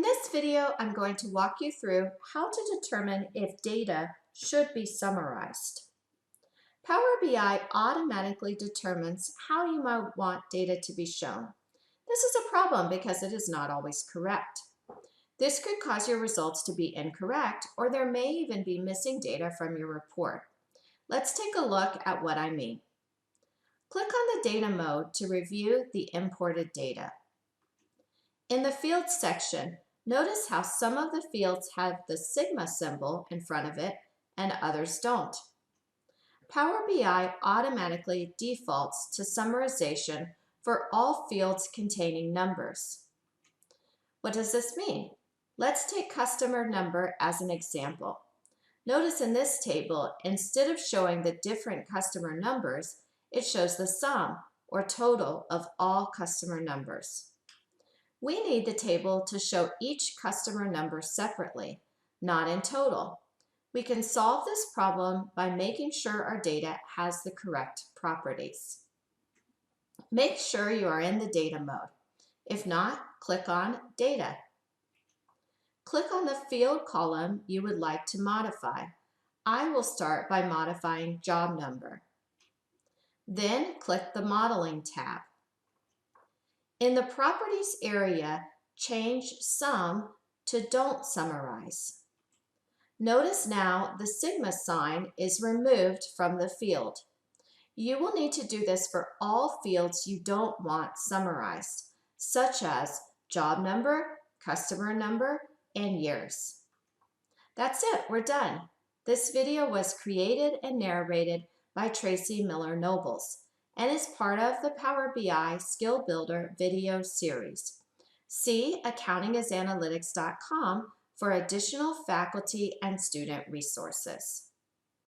this video, I'm going to walk you through how to determine if data should be summarized. Power BI automatically determines how you might want data to be shown. This is a problem because it is not always correct. This could cause your results to be incorrect, or there may even be missing data from your report. Let's take a look at what I mean. Click on the Data mode to review the imported data. In the Fields section, notice how some of the fields have the sigma symbol in front of it and others don't. Power BI automatically defaults to summarization for all fields containing numbers. What does this mean? Let's take customer number as an example. Notice in this table, instead of showing the different customer numbers, it shows the sum or total of all customer numbers. We need the table to show each customer number separately, not in total. We can solve this problem by making sure our data has the correct properties. Make sure you are in the Data mode. If not, click on Data. Click on the field column you would like to modify. I will start by modifying job number. Then click the Modeling tab. In the Properties area, change Sum to Don't Summarize. Notice now the sigma sign is removed from the field. You will need to do this for all fields you don't want summarized, such as job number, customer number, and years. That's it, we're done. This video was created and narrated by Tracy Miller Nobles and is part of the Power BI Skill Builder video series. See accountingisanalytics.com for additional faculty and student resources.